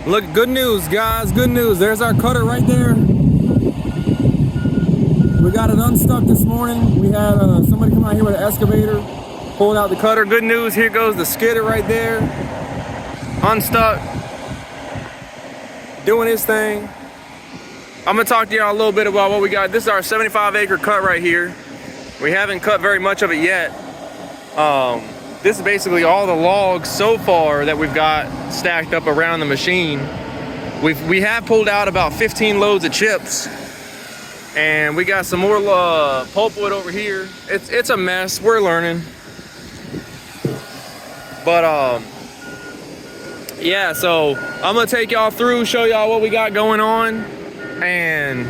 Look, good news, guys, good news. There's our cutter right there. We got it unstuck this morning. We had somebody come out here with an excavator, pulled out the cutter. Good news, here goes the skidder right there. Unstuck, doing his thing. I'm gonna talk to y'all a little bit about what we got. This is our 75-acre cut right here. We haven't cut very much of it yet. This is basically all the logs so far that we've got stacked up around the machine. We have pulled out about 15 loads of chips, and we got some more pulpwood over here. It's a mess. We're learning, but yeah. So I'm gonna take y'all through, show y'all what we got going on, and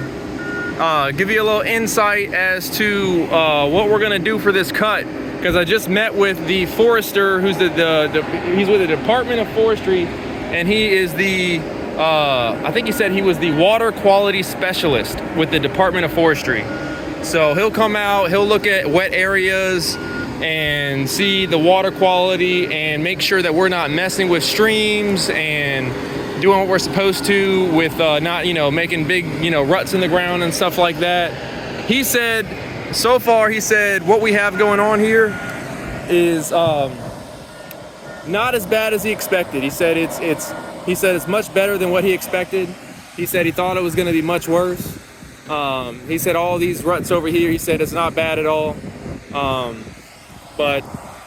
give you a little insight as to what we're gonna do for this cut. Because I just met with the forester, who's he's with the Department of Forestry, and he is the I think he said he was the water quality specialist with the Department of Forestry. So he'll come out, he'll look at wet areas and see the water quality and make sure that we're not messing with streams and doing what we're supposed to with not, making big, ruts in the ground and stuff like that. He said, so far, he said what we have going on here is not as bad as he expected. He said it's much better than what he expected. He said he thought it was going to be much worse. He said all these ruts over here, he said it's not bad at all. But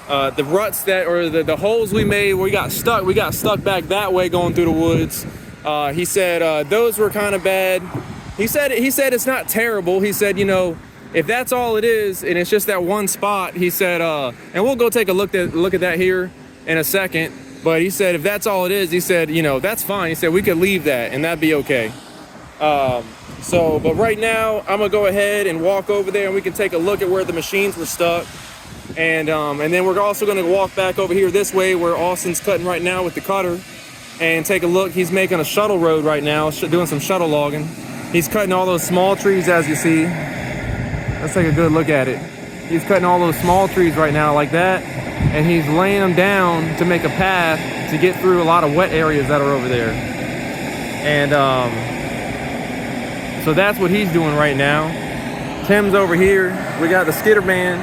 the ruts the holes we made where we got stuck back that way going through the woods. He said those were kind of bad. He said it's not terrible. He said, if that's all it is, and it's just that one spot, he said, and we'll go take a look at that here in a second. But he said, if that's all it is, he said, that's fine. He said we could leave that and that'd be okay. But right now I'm gonna go ahead and walk over there and we can take a look at where the machines were stuck. And then we're also gonna walk back over here this way where Austin's cutting right now with the cutter and take a look. He's making a shuttle road right now, doing some shuttle logging. He's cutting all those small trees as you see. Let's take a good look at it. He's cutting all those small trees right now like that, and he's laying them down to make a path to get through a lot of wet areas that are over there. And so that's what he's doing right now. Tim's over here. We got the skidder man.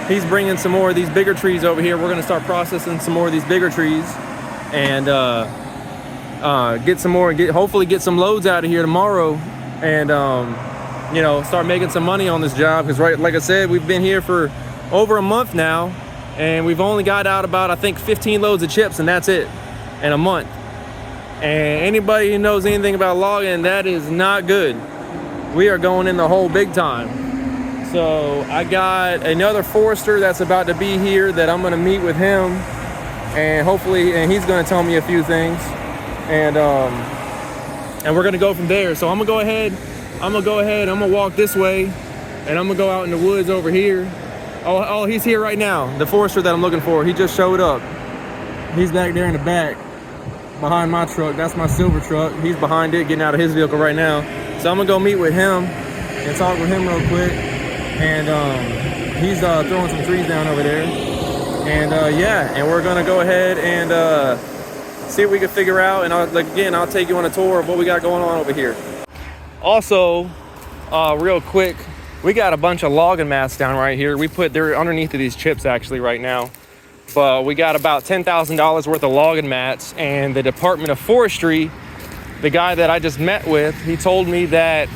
He's bringing some more of these bigger trees over here. We're gonna start processing some more of these bigger trees and get some more, hopefully get some loads out of here tomorrow, and start making some money on this job. Because like I said, we've been here for over a month now, and we've only got out about, I think, 15 loads of chips, and that's it in a month. And anybody who knows anything about logging, that is not good. We are going in the hole big time. So I got another forester that's about to be here that I'm gonna meet with him, and hopefully, and he's gonna tell me a few things, and we're gonna go from there. So I'm gonna go ahead, I'm gonna walk this way, and I'm gonna go out in the woods over here. Oh, he's here right now, the forester that I'm looking for. He just showed up. He's back there in the back, behind my truck. That's my silver truck. He's behind it, getting out of his vehicle right now. So I'm gonna go meet with him and talk with him real quick. And he's throwing some trees down over there. And and we're gonna go ahead and see what we can figure out. And I'll take you on a tour of what we got going on over here. Also, real quick, we got a bunch of logging mats down right here. They're underneath of these chips actually right now. But we got about $10,000 worth of logging mats, and the Department of Forestry, the guy that I just met with, he told me that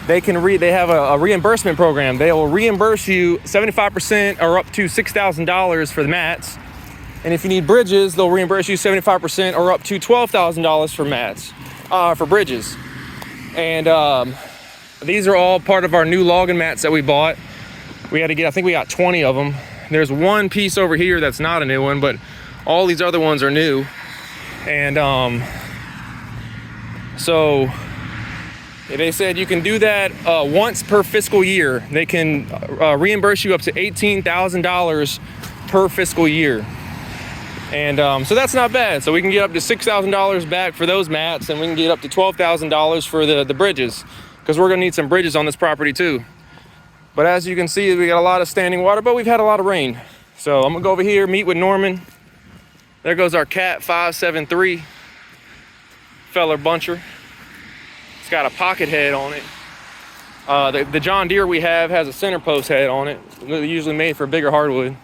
they have a reimbursement program. They will reimburse you 75% or up to $6,000 for the mats. And if you need bridges, they'll reimburse you 75% or up to $12,000 for mats, for bridges. And these are all part of our new logging mats that we bought. I think we got 20 of them. There's one piece over here that's not a new one, but all these other ones are new. And so they said you can do that once per fiscal year. They can reimburse you up to $18,000 per fiscal year. And so that's not bad. So we can get up to $6,000 back for those mats, and we can get up to $12,000 for the bridges, because we're gonna need some bridges on this property too. But as you can see, we got a lot of standing water, but we've had a lot of rain. So I'm gonna go over here, meet with Norman. There goes our cat 573. feller buncher. It's got a pocket head on it. The John Deere we have has a center post head on it. Usually made for bigger hardwood.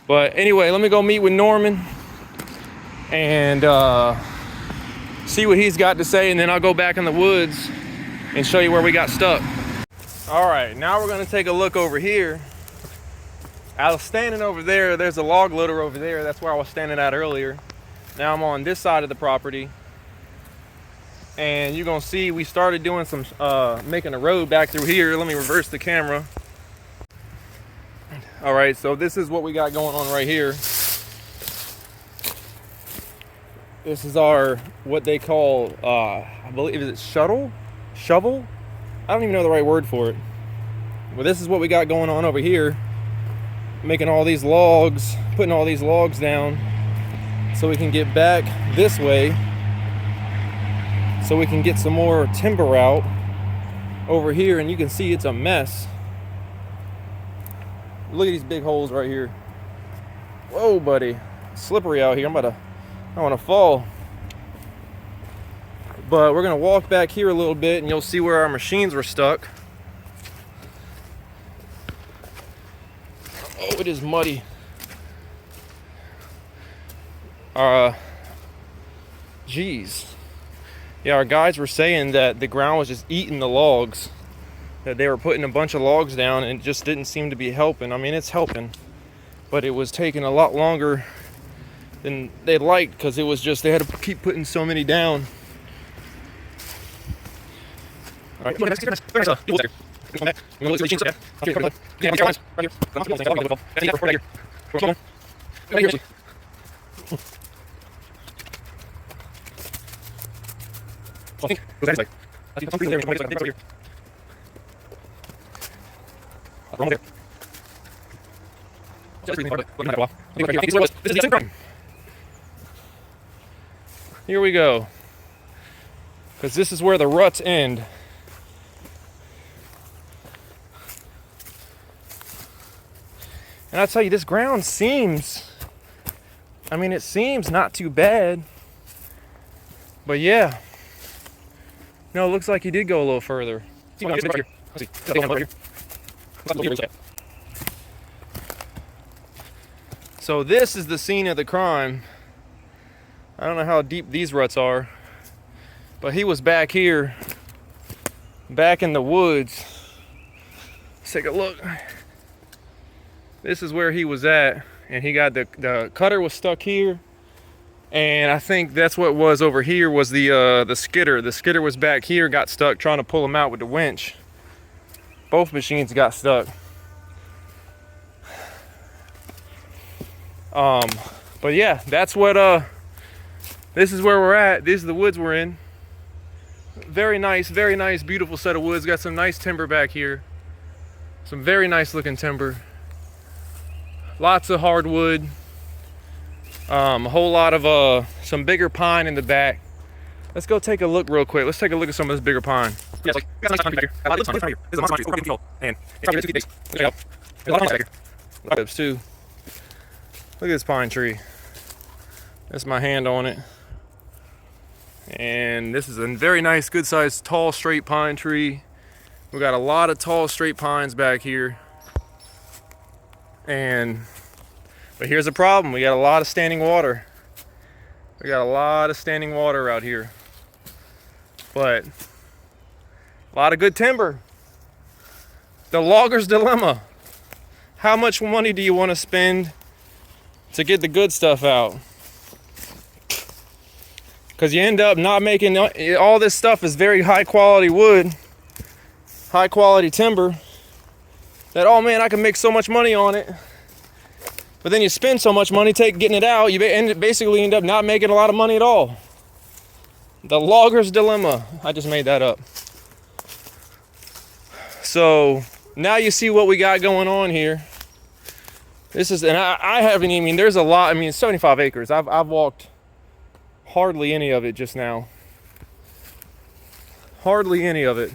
But anyway, let me go meet with Norman and see what he's got to say, and then I'll go back in the woods and show you where we got stuck. All right, now we're gonna take a look over here. I was standing over there. There's a log loader over there. That's where I was standing at earlier. Now I'm on this side of the property. And you're gonna see we started doing some, making a road back through here. Let me reverse the camera. All right, so this is what we got going on right here. This is our, what they call, I believe, is it shuttle? Shovel? I don't even know the right word for it. Well, this is what we got going on over here. Making all these logs, putting all these logs down so we can get back this way, so we can get some more timber out over here. And you can see it's a mess. Look at these big holes right here. Whoa, buddy, slippery out here. I want to fall. But we're gonna walk back here a little bit and you'll see where our machines were stuck. Oh, it is muddy. Geez. Yeah, our guys were saying that the ground was just eating the logs. That they were putting a bunch of logs down and it just didn't seem to be helping. I mean, it's helping, but it was taking a lot longer than they'd liked because it was just, they had to keep putting so many down. All right, come on, there's a fuel there. Come back. I'm going to look at the machines. Yeah, right here. Right here. Right here. I think it goes that way. I think something there. Right here. Wrong there. Here we go. Because this is where the ruts end. And I tell you, this ground seems, I mean, it seems not too bad. But yeah. No, it looks like he did go a little further. So this is the scene of the crime. I don't know how deep these ruts are, but he was back here, back in the woods. Let's take a look. This is where he was at, and he got the cutter was stuck here, and I think that's what was over here was the skidder. The skidder was back here, got stuck trying to pull him out with the winch. Both machines got stuck. But yeah, that's what this is where we're at. This is the woods we're in. Very nice, beautiful set of woods. Got some nice timber back here. Some very nice looking timber. Lots of hardwood. A whole lot of some bigger pine in the back. Let's go take a look real quick. Let's take a look at some of this bigger pine. Yeah, it's like, got some nice pine back here. This is a monster tree. It's and it's probably 2 feet big. Check it out. There's a lot of pines back here. A lot of too. Look at this pine tree. That's my hand on it. And this is a very nice, good sized, tall, straight pine tree. We got a lot of tall, straight pines back here. But here's the problem. We got a lot of standing water. We got a lot of standing water out here. But a lot of good timber. The logger's dilemma. How much money do you want to spend to get the good stuff out? Because you end up not making, all this stuff is very high quality wood, high quality timber, that, oh man, I can make so much money on it. But then you spend so much money getting it out, you basically end up not making a lot of money at all. The logger's dilemma. I just made that up. So now you see what we got going on here. This is, and I haven't even, there's a lot, 75 acres. I've walked hardly any of it just now. Hardly any of it.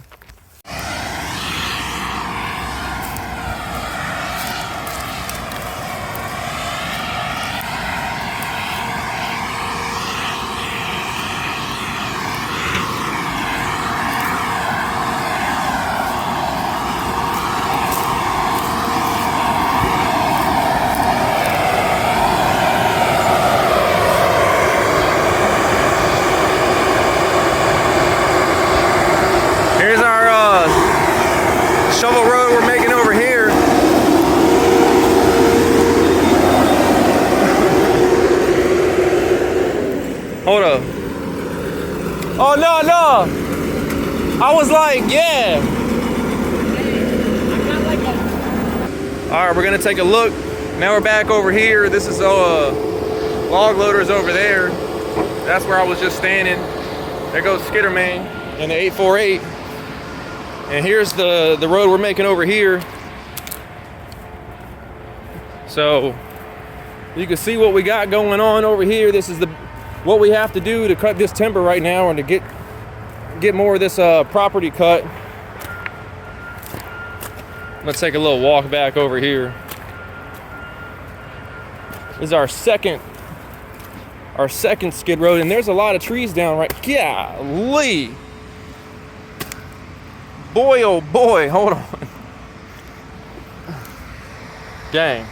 shovel road we're making over here. Hold up. Oh, no. I was like, yeah. All right, we're gonna take a look. Now we're back over here. This is log loaders over there. That's where I was just standing. There goes Skitterman and the 848. And here's the road we're making over here. So you can see what we got going on over here. This is what we have to do to cut this timber right now and to get more of this property cut. Let's take a little walk back over here. This is our second skid road, and there's a lot of trees down right. Golly. Boy, oh boy, hold on. Dang.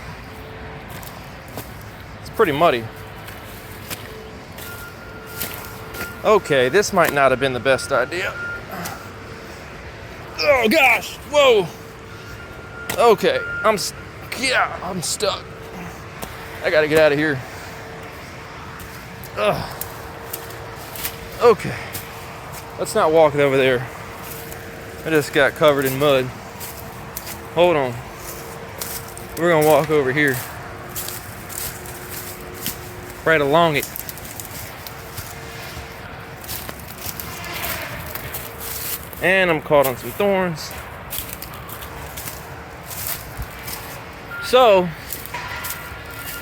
It's pretty muddy. Okay, this might not have been the best idea. Oh gosh, whoa. Okay, I'm stuck. I gotta get out of here. Ugh. Okay, let's not walk over there. I just got covered in mud. Hold on. We're gonna walk over here. Right along it. And I'm caught on some thorns. So,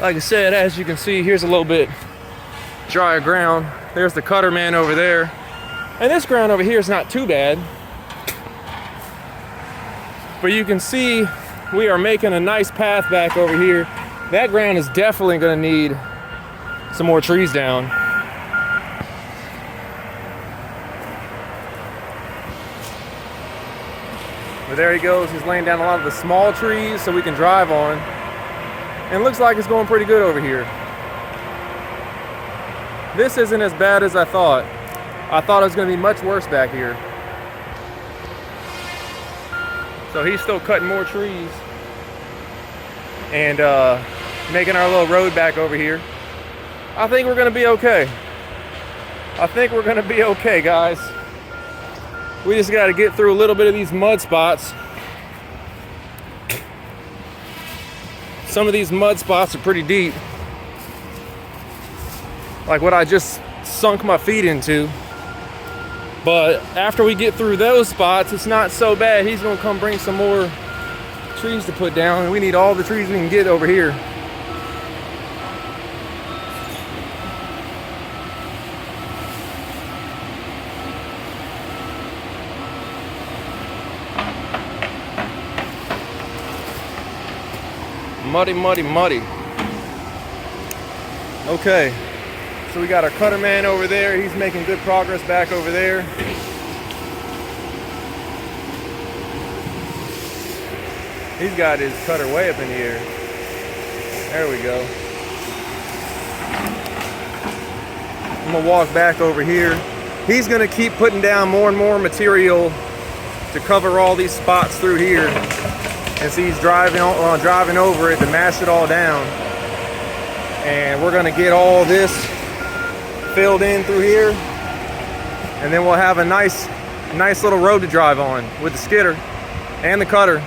like I said, as you can see, here's a little bit drier ground. There's the cutter man over there. And this ground over here is not too bad. But you can see we are making a nice path back over here. That ground is definitely gonna need some more trees down. But there he goes, he's laying down a lot of the small trees so we can drive on. And it looks like it's going pretty good over here. This isn't as bad as I thought. I thought it was gonna be much worse back here. So he's still cutting more trees and making our little road back over here. I think we're gonna be okay. I think we're gonna be okay, guys. We just gotta get through a little bit of these mud spots. Some of these mud spots are pretty deep. Like what I just sunk my feet into. But after we get through those spots, it's not so bad. He's gonna come bring some more trees to put down, and we need all the trees we can get over here. Muddy, muddy, muddy. Okay, so we got our cutter man over there. He's making good progress back over there. He's got his cutter way up in the air. There we go. I'm gonna walk back over here. He's gonna keep putting down more and more material to cover all these spots through here. And so he's driving over it to mash it all down. And we're gonna get all this filled in through here. And then we'll have a nice little road to drive on with the skidder and the cutter.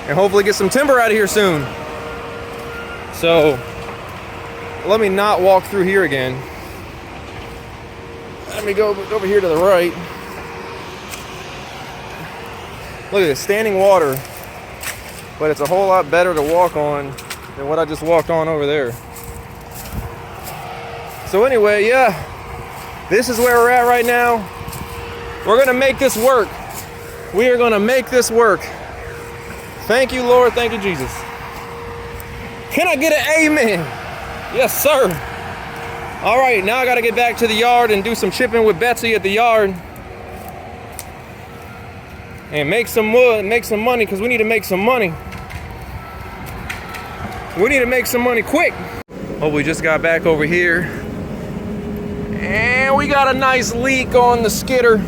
And hopefully get some timber out of here soon. So, let me not walk through here again. Let me go over here to the right. Look at this, standing water. But it's a whole lot better to walk on than what I just walked on over there. So anyway, yeah, this is where we're at right now. We're gonna make this work. We are gonna make this work. Thank you, Lord, thank you, Jesus. Can I get an amen? Yes, sir. All right, now I gotta get back to the yard and do some chipping with Betsy at the yard. And make some wood, make some money, because we need to make some money. We need to make some money quick. Oh, we just got back over here. And we got a nice leak on the skidder.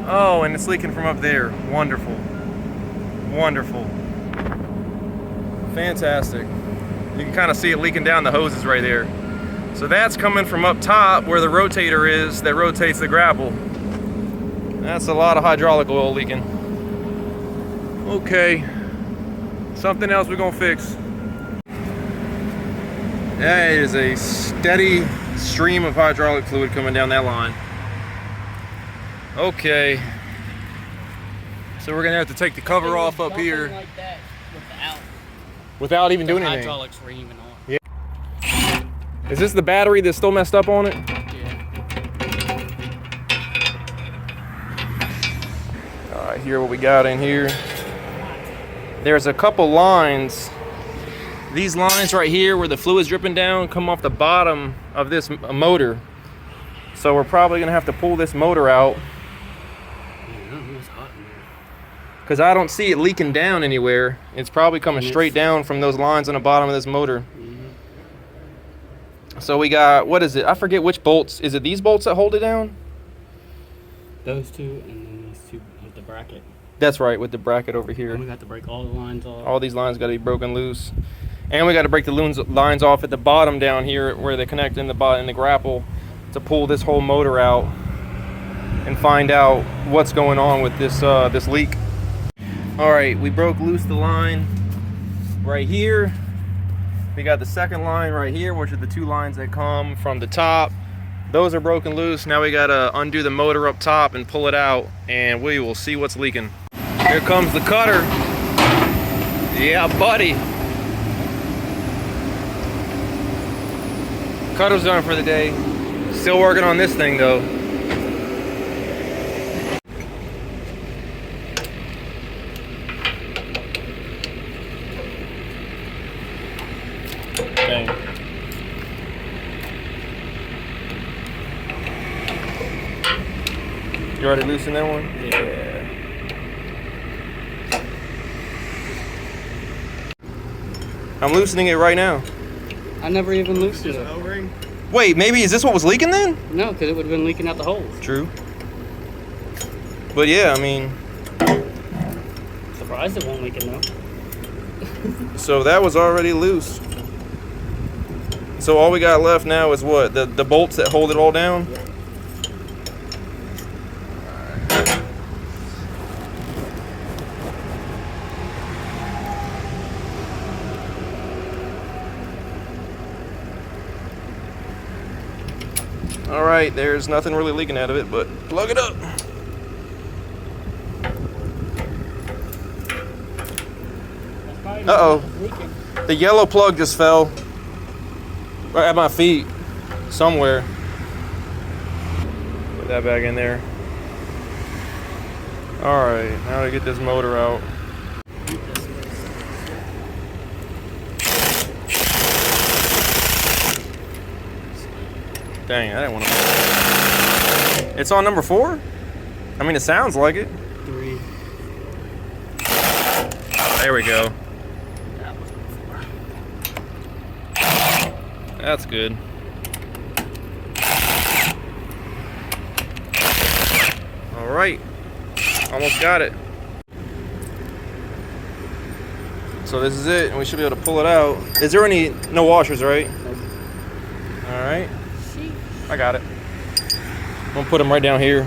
Oh, and it's leaking from up there. Wonderful. Wonderful. Fantastic. You can kind of see it leaking down the hoses right there. So that's coming from up top where the rotator is that rotates the grapple. That's a lot of hydraulic oil leaking. Okay. Something else we're gonna fix. That is a steady stream of hydraulic fluid coming down that line. Okay. So we're gonna have to take the cover off up here. Like that without even doing anything. Hydraulics were even on. Yeah. Is this the battery that's still messed up on it? Yeah. All right, here what we got in here. There's a couple lines. These lines right here where the fluid's dripping down come off the bottom of this motor. So we're probably gonna have to pull this motor out. Because I don't see it leaking down anywhere. It's probably coming straight down from those lines on the bottom of this motor. So we got, what is it? I forget which bolts. Is it these bolts that hold it down? Those two, and then these two with the bracket. That's right, with the bracket over here. And we got to break all the lines off. All these lines got to be broken loose. And we got to break the lines off at the bottom down here where they connect in the grapple to pull this whole motor out and find out what's going on with this this leak. All right, we broke loose the line right here. We got the second line right here, which are the two lines that come from the top. Those are broken loose. Now we gotta undo the motor up top and pull it out, and we will see what's leaking. Here comes the cutter. Yeah, buddy. Cutter's done for the day. Still working on this thing though. Dang. You already loosened that one? Yeah. I'm loosening it right now. I never even loosened it. O-ring? Wait, maybe is this what was leaking then? No, because it would have been leaking out the holes. True. But yeah, I mean. Surprised it won't leak it though. So that was already loose. So all we got left now is what? The bolts that hold it all down? Yeah. All right, there's nothing really leaking out of it, but plug it up. Uh-oh. The yellow plug just fell right at my feet somewhere. Put that back in there. All right, now to get this motor out. Dang, I didn't want to. It's on number 4? I mean, it sounds like it. 3. There we go. That's good. All right, almost got it. So this is it, and we should be able to pull it out. Is there no washers, right? All right, I got it. I'm gonna put them right down here.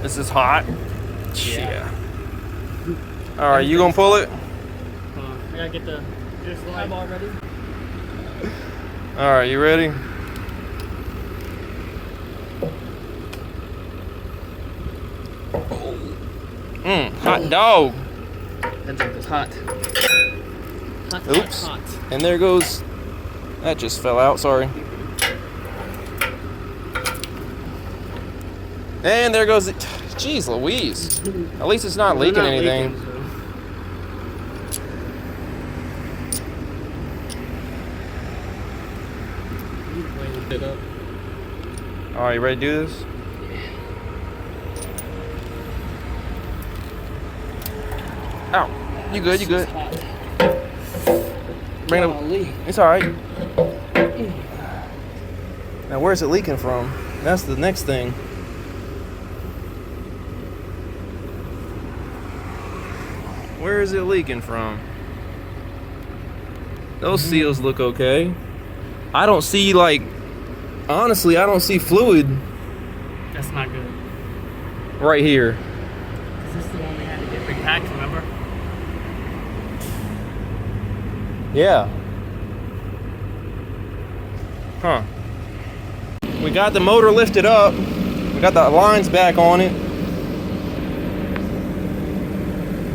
This is hot. Yeah. All right, you gonna pull it? I gotta get the eyeball ready. All right, you ready? Hot dog. That drink is hot. Hot, Oops. hot, hot. And there goes. That just fell out. Sorry. And there goes it. Jeez Louise. At least it's not leaking anything. Leaking, so. It up. All right, you ready to do this? Ow. You good, you good. Bring it up. It's all right. Now where's it leaking from? That's the next thing. Where is it leaking from? Those seals look okay. I don't see, like, honestly, I don't see fluid That's not good. right here. This is the one we had to get repacked, remember? Yeah. Huh. We got the motor lifted up. We got the lines back on it.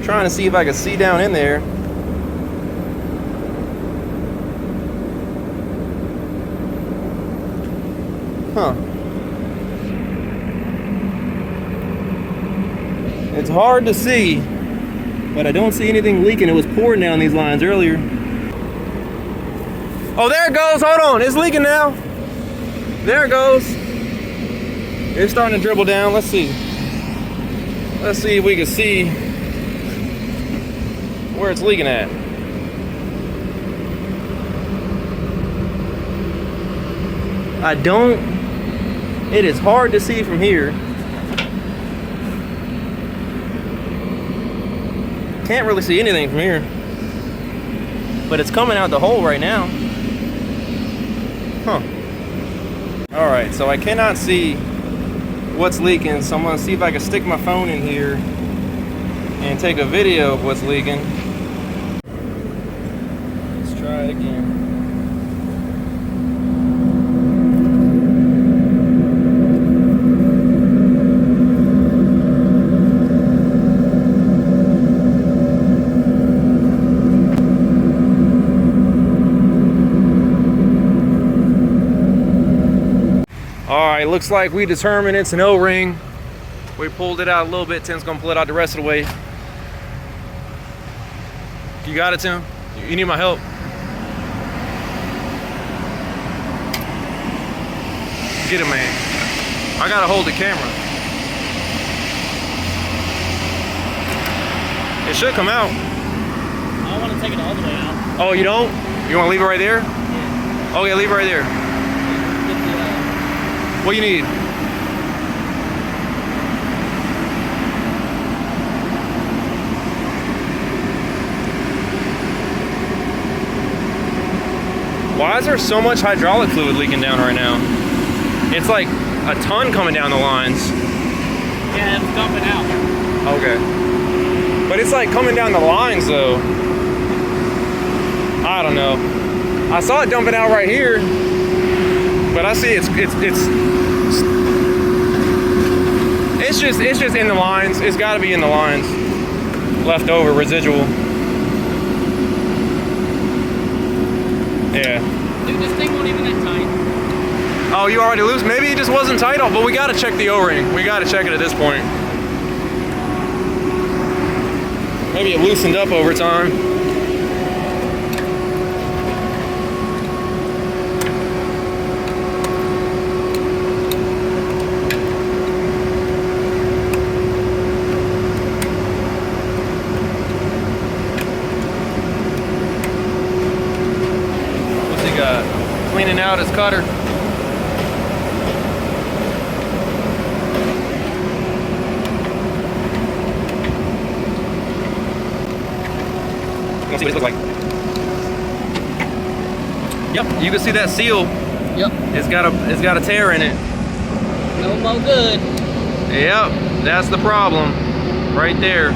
Trying to see if I can see down in there. Huh. It's hard to see, but I don't see anything leaking. It was pouring down these lines earlier. Oh, there it goes. Hold on. It's leaking now. There it goes. It's starting to dribble down. Let's see. Let's see if we can see where it's leaking at. I don't. It is hard to see from here. Can't really see anything from here. But it's coming out the hole right now. Huh. Alright, so I cannot see what's leaking, so I'm gonna see if I can stick my phone in here and take a video of what's leaking. Let's try it again. Alright, looks like we determined it's an O-ring. We pulled it out a little bit. Tim's gonna pull it out the rest of the way. You got it, Tim? You need my help? Get it, man. I gotta hold the camera. It should come out. I don't want to take it all the way out. Oh, you don't? You wanna leave it right there? Yeah. Oh yeah, leave it right there. Get the, What do you need? Why is there so much hydraulic fluid leaking down right now? It's like a ton coming down the lines. yeah, it's dumping out. Okay. But it's like coming down the lines though. I don't know. I saw it dumping out right here, but I see it's just in the lines. It's got to be in the lines. Left over residual. Yeah. Dude, this thing won't even that tight. Oh, you already lose? Maybe it just wasn't tight, but we got to check the O-ring. We got to check it at this point. Maybe it loosened up over time. Cleaning out his cutter. Let's see what it looks like. Yep, you can see that seal. Yep. It's got a tear in it. No more good. Yep, that's the problem. Right there.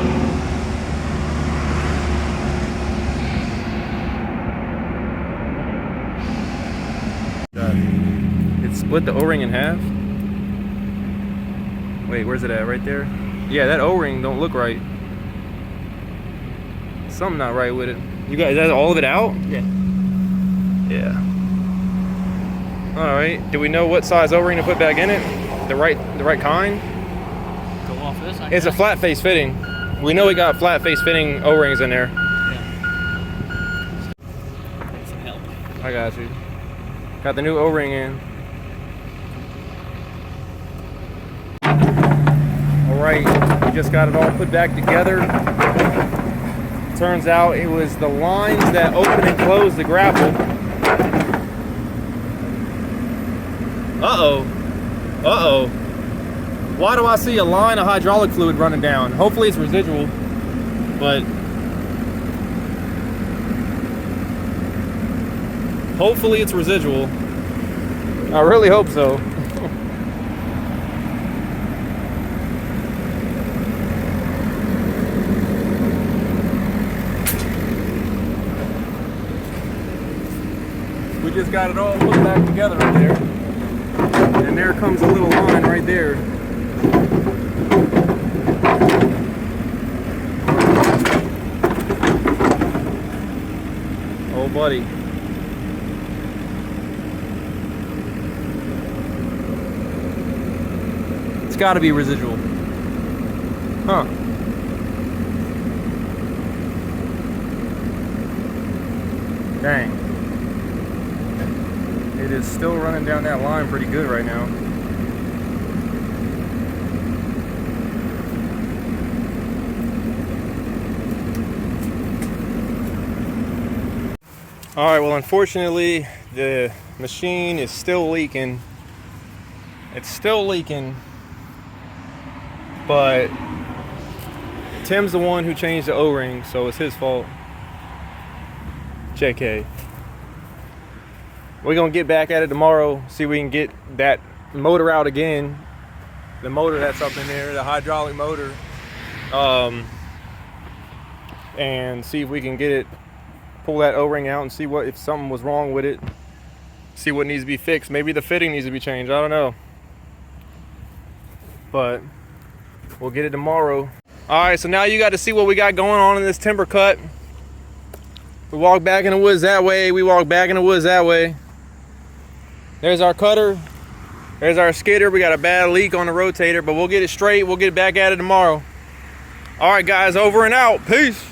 It split the O-ring in half. Wait, where's it at? Right there? Yeah, that O-ring don't look right. Something not right with it. You got, is that all of it out? Yeah. Yeah. Alright. Do we know what size O-ring to put back in it? The right kind? Go off this. It's a flat face fitting. We know we got flat face fitting O-rings in there. Yeah. Need some help. I got you. Got the new O-ring in. Alright, we just got it all put back together. Turns out it was the lines that open and close the grapple. Uh-oh. Uh-oh. Why do I see a line of hydraulic fluid running down? Hopefully it's residual, but hopefully it's residual. I really hope so. We just got it all put back together right there. And there comes a little line right there. Oh, buddy. It's got to be residual. Huh. Dang. It is still running down that line pretty good right now. All right, well, unfortunately, the machine is still leaking. It's still leaking, but Tim's the one who changed the O-ring, so it's his fault. JK. We're gonna get back at it tomorrow, see if we can get that motor out again. The motor that's up in there, the hydraulic motor. And see if we can get it, pull that O-ring out and see what, if something was wrong with it. See what needs to be fixed. Maybe the fitting needs to be changed, I don't know. But we'll get it tomorrow. All right, so now you got to see what we got going on in this timber cut. We walk back in the woods that way, we walk back in the woods that way. There's our cutter, there's our skidder. We got a bad leak on the rotator, but we'll get it straight. We'll get back at it tomorrow. All right, guys, over and out. Peace.